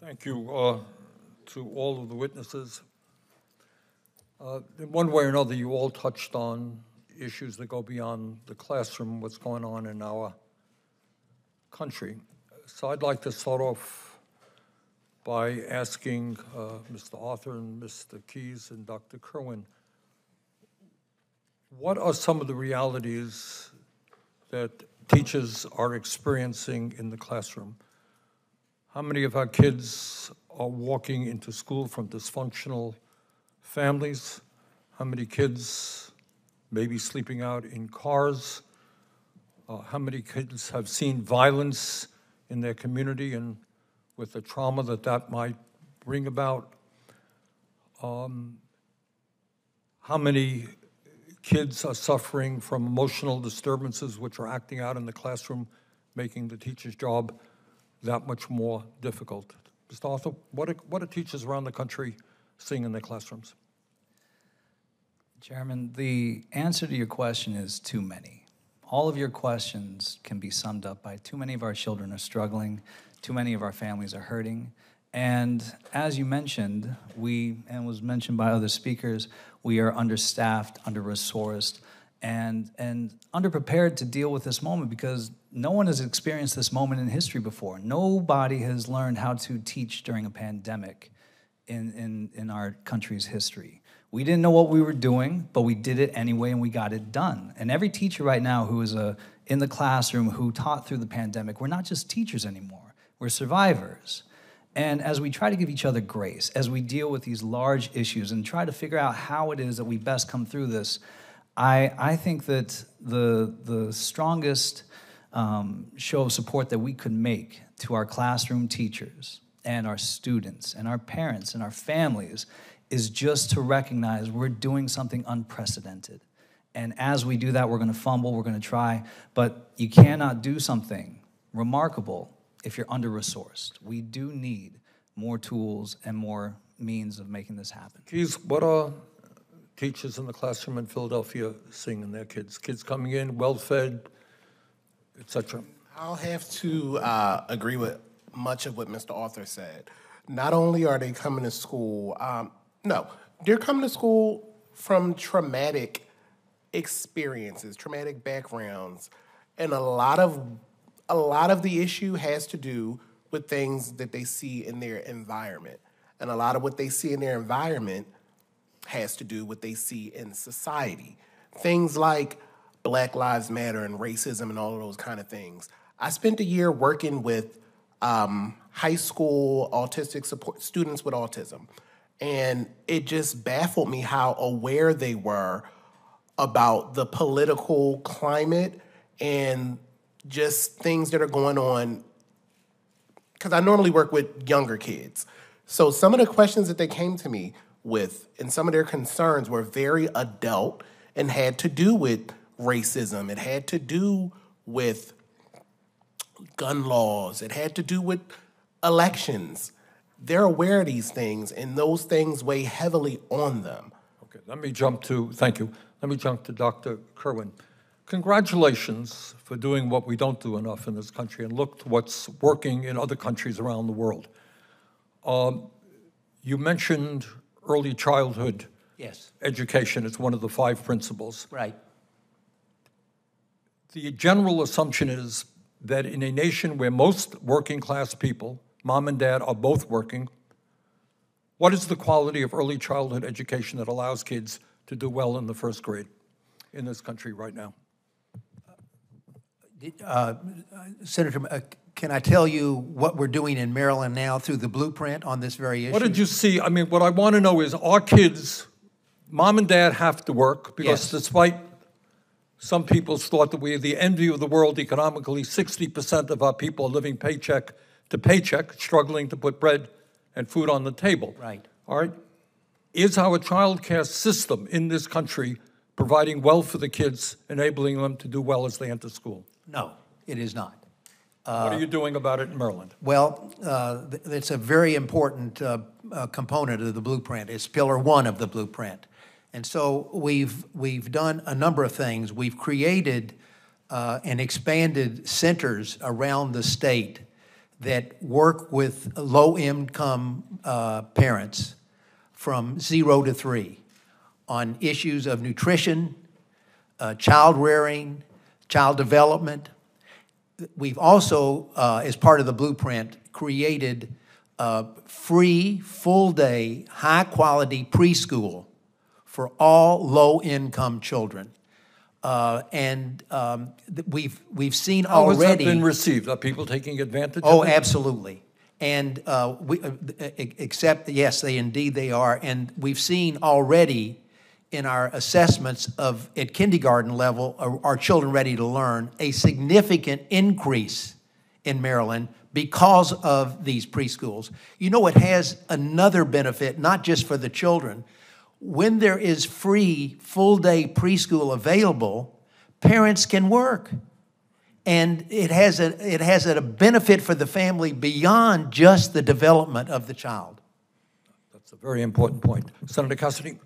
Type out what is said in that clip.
Thank you to all of the witnesses. In one way or another, you all touched on issues that go beyond the classroom, what's going on in our country. So I'd like to start off by asking Mr. Arthur and Mr. Keyes and Dr. Kerwin, what are some of the realities that teachers are experiencing in the classroom? How many of our kids are walking into school from dysfunctional families? How many kids may be sleeping out in cars? How many kids have seen violence in their community and with the trauma that that might bring about? How many kids are suffering from emotional disturbances which are acting out in the classroom, making the teacher's job that much more difficult? Mr. Arthur, what are teachers around the country seeing in their classrooms? Chairman, the answer to your question is too many. All of your questions can be summed up by too many of our children are struggling, too many of our families are hurting, and as you mentioned, and was mentioned by other speakers, we are understaffed, under-resourced, and underprepared to deal with this moment because no one has experienced this moment in history before. Nobody has learned how to teach during a pandemic in our country's history. We didn't know what we were doing, but we did it anyway and we got it done. And every teacher right now who is in the classroom who taught through the pandemic, we're not just teachers anymore, we're survivors. And as we try to give each other grace, as we deal with these large issues and try to figure out how it is that we best come through this, I think that the strongest show of support that we could make to our classroom teachers and our students and our parents and our families is just to recognize we're doing something unprecedented. And as we do that, we're going to fumble, we're going to try, but you cannot do something remarkable if you're under-resourced. We do need more tools and more means of making this happen. Keys, what are teachers in the classroom in Philadelphia seeing in their kids? Kids coming in, well-fed, etc. I'll have to agree with much of what Mr. Arthur said. Not only are they coming to school, they're coming to school from traumatic experiences, traumatic backgrounds, and a lot of the issue has to do with things that they see in their environment. And a lot of what they see in their environment has to do with what they see in society. Things like Black Lives Matter and racism and all of those kind of things. I spent a year working with high school autistic support students with autism. And it just baffled me how aware they were about the political climate and just things that are going on, because I normally work with younger kids. So some of the questions that they came to me with and some of their concerns were very adult and had to do with racism. It had to do with gun laws. It had to do with elections. They're aware of these things, and those things weigh heavily on them. Okay, thank you. Let me jump to Dr. Kerwin. Congratulations for doing what we don't do enough in this country and look to what's working in other countries around the world. You mentioned early childhood education as one of the 5 principles. Right. The general assumption is that in a nation where most working class people, mom and dad, are both working, what is the quality of early childhood education that allows kids to do well in the first grade in this country right now? Senator, can I tell you what we're doing in Maryland now through the blueprint on this very issue? What did you see? I mean, what I want to know is, our kids, mom and dad have to work because despite some people's thought that we are the envy of the world economically, 60% of our people are living paycheck to paycheck, struggling to put bread and food on the table. Right. All right? Is our child care system in this country providing well for the kids, enabling them to do well as they enter school? No, it is not. What are you doing about it in Maryland? Well, it's a very important component of the blueprint. It's pillar 1 of the blueprint. And so we've done a number of things. We've created and expanded centers around the state that work with low-income parents from 0 to 3 on issues of nutrition, child rearing, child development. We've also, as part of the blueprint, created free, full-day, high-quality preschool for all low-income children. We've seen How has that already. been received? Are people taking advantage Oh, of it? absolutely. And yes, they are. And we've seen already in our assessments of at kindergarten level, are children ready to learn, a significant increase in Maryland because of these preschools. You know, it has another benefit, not just for the children. When there is free, full-day preschool available, parents can work. And it has a benefit for the family beyond just the development of the child. That's a very important point. Senator Cassidy?